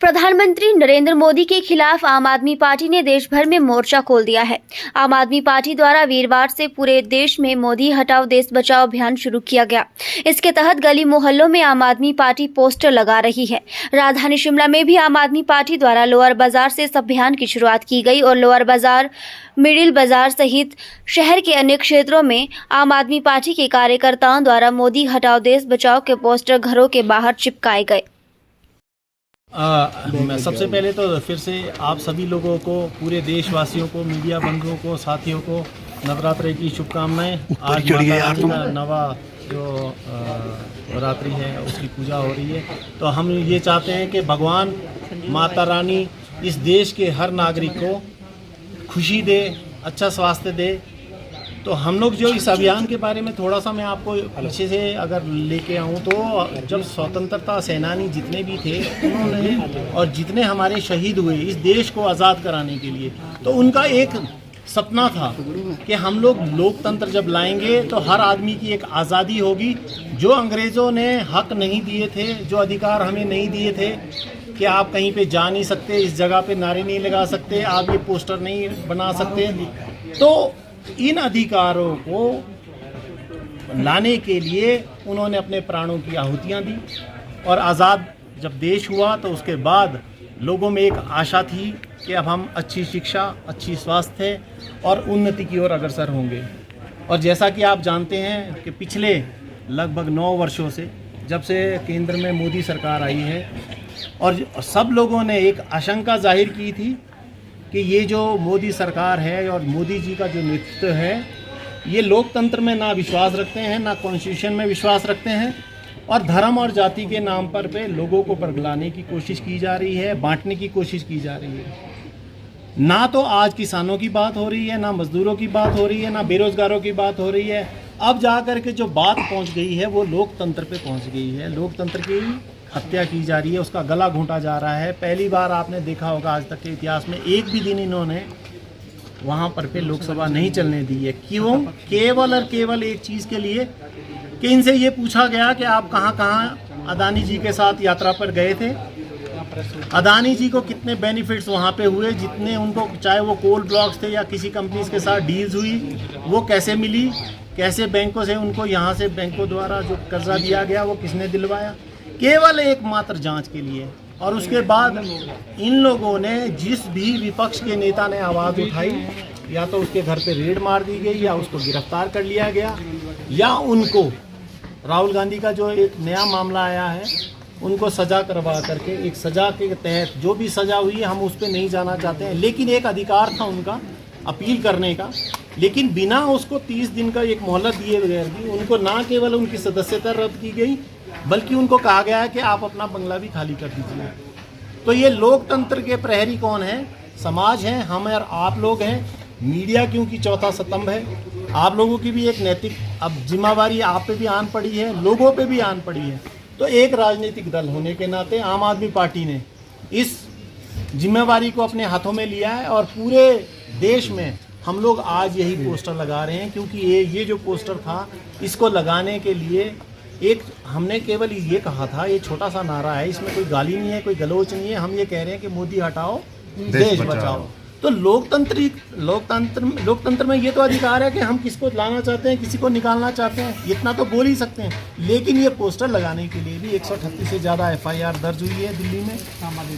प्रधानमंत्री नरेंद्र मोदी के खिलाफ आम आदमी पार्टी ने देश भर में मोर्चा खोल दिया है। आम आदमी पार्टी द्वारा वीरवार से पूरे देश में मोदी हटाओ देश बचाओ अभियान शुरू किया गया। इसके तहत गली मोहल्लों में आम आदमी पार्टी पोस्टर लगा रही है। राजधानी शिमला में भी आम आदमी पार्टी द्वारा लोअर बाजार से इस अभियान की शुरुआत की गई और लोअर बाजार, मिडिल बाजार सहित शहर के अन्य क्षेत्रों में आम आदमी पार्टी के कार्यकर्ताओं द्वारा मोदी हटाओ देश बचाओ के पोस्टर घरों के बाहर चिपकाए गए। सबसे पहले तो फिर से आप सभी लोगों को, पूरे देशवासियों को, मीडिया बंधुओं को, साथियों को नवरात्रि की शुभकामनाएं। आज माता रानी का नवा जो नवरात्रि है उसकी पूजा हो रही है, तो हम ये चाहते हैं कि भगवान माता रानी इस देश के हर नागरिक को खुशी दे, अच्छा स्वास्थ्य दे। तो हम लोग जो इस अभियान के बारे में थोड़ा सा मैं आपको पीछे से अगर लेके आऊँ तो जब स्वतंत्रता सेनानी जितने भी थे उन्होंने, और जितने हमारे शहीद हुए इस देश को आज़ाद कराने के लिए, तो उनका एक सपना था कि हम लोग लोकतंत्र जब लाएंगे तो हर आदमी की एक आज़ादी होगी। जो अंग्रेज़ों ने हक नहीं दिए थे, जो अधिकार हमें नहीं दिए थे कि आप कहीं पे जा नहीं सकते, इस जगह पे नारे नहीं लगा सकते, आप ये पोस्टर नहीं बना सकते, तो इन अधिकारों को लाने के लिए उन्होंने अपने प्राणों की आहुतियाँ दी। और आज़ाद जब देश हुआ तो उसके बाद लोगों में एक आशा थी कि अब हम अच्छी शिक्षा, अच्छी स्वास्थ्य और उन्नति की ओर अग्रसर होंगे। और जैसा कि आप जानते हैं कि पिछले लगभग 9 वर्षों से, जब से केंद्र में मोदी सरकार आई है, और सब लोगों ने एक आशंका जाहिर की थी कि ये जो मोदी सरकार है और मोदी जी का जो नेतृत्व है, ये लोकतंत्र में ना विश्वास रखते हैं, ना कॉन्स्टिट्यूशन में विश्वास रखते हैं, और धर्म और जाति के नाम पर पे लोगों को बरगलाने की कोशिश की जा रही है, बांटने की कोशिश की जा रही है। ना तो आज किसानों की बात हो रही है, ना मजदूरों की बात हो रही है, ना बेरोजगारों की बात हो रही है। अब जा कर के जो बात पहुँच गई है वो लोकतंत्र पे पहुँच गई है। लोकतंत्र की हत्या की जा रही है, उसका गला घोंटा जा रहा है। पहली बार आपने देखा होगा आज तक के इतिहास में एक भी दिन इन्होंने वहाँ पर पे लोकसभा नहीं चलने दी है। क्यों? केवल और केवल एक चीज़ के लिए कि इनसे ये पूछा गया कि आप कहाँ कहाँ अदानी जी के साथ यात्रा पर गए थे, अदानी जी को कितने बेनिफिट्स वहाँ पे हुए, जितने उनको, चाहे वो कोल ब्लॉक्स थे या किसी कंपनीज के साथ डील्स हुई, वो कैसे मिली, कैसे बैंकों से उनको यहाँ से बैंकों द्वारा जो कर्जा दिया गया वो किसने दिलवाया, केवल एकमात्र जांच के लिए। और उसके बाद इन लोगों ने, जिस भी विपक्ष के नेता ने आवाज़ उठाई, या तो उसके घर पे रेड मार दी गई, या उसको गिरफ्तार कर लिया गया, या उनको राहुल गांधी का जो एक नया मामला आया है उनको सज़ा करवा करके, एक सज़ा के तहत जो भी सज़ा हुई है हम उस पर नहीं जाना चाहते हैं, लेकिन एक अधिकार था उनका अपील करने का, लेकिन बिना उसको 30 दिन का एक मोहलत दिए बगैर भी उनको ना केवल उनकी सदस्यता रद्द की गई, बल्कि उनको कहा गया है कि आप अपना बंगला भी खाली कर दीजिए। तो ये लोकतंत्र के प्रहरी कौन है? समाज है, हम और आप लोग हैं। मीडिया क्योंकि चौथा स्तंभ है, आप लोगों की भी एक नैतिक अब जिम्मेवारी आप पे भी आन पड़ी है, लोगों पे भी आन पड़ी है। तो एक राजनीतिक दल होने के नाते आम आदमी पार्टी ने इस जिम्मेवारी को अपने हाथों में लिया है, और पूरे देश में हम लोग आज यही पोस्टर लगा रहे हैं, क्योंकि ये जो पोस्टर था, इसको लगाने के लिए एक हमने केवल ये कहा था, ये छोटा सा नारा है, इसमें कोई गाली नहीं है, कोई गलोच नहीं है। हम ये कह रहे हैं कि मोदी हटाओ देश बचाओ। तो लोकतंत्र में ये तो अधिकार है कि हम किसको लाना चाहते हैं, किसी को निकालना चाहते हैं, इतना तो बोल ही सकते हैं। लेकिन ये पोस्टर लगाने के लिए भी 138 से ज़्यादा FIR दर्ज हुई है दिल्ली में,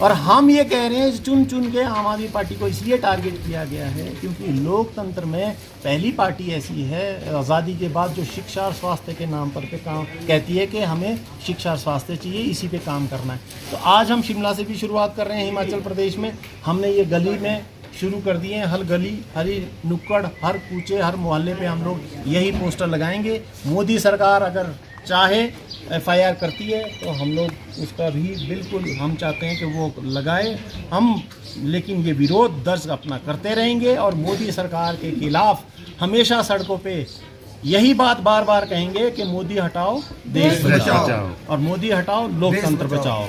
और हम ये कह रहे हैं चुन चुन के आम आदमी पार्टी को इसलिए टारगेट किया गया है क्योंकि लोकतंत्र में पहली पार्टी ऐसी है आज़ादी के बाद जो शिक्षा और स्वास्थ्य के नाम पर काम कहती है कि हमें शिक्षा और स्वास्थ्य चाहिए, इसी पे काम करना है। तो आज हम शिमला से भी शुरुआत कर रहे हैं। हिमाचल प्रदेश में हमने ये गली में शुरू कर दिए हैं, हर गली, हर नुक्कड़, हर कूचे, हर मोहल्ले पे हम लोग यही पोस्टर लगाएंगे। मोदी सरकार अगर चाहे FIR करती है तो हम लोग उसका भी बिल्कुल हम चाहते हैं कि वो लगाए हम, लेकिन ये विरोध दर्ज अपना करते रहेंगे, और मोदी सरकार के खिलाफ हमेशा सड़कों पे यही बात बार बार कहेंगे कि मोदी हटाओ देश बचाओ, और मोदी हटाओ लोकतंत्र बचाओ।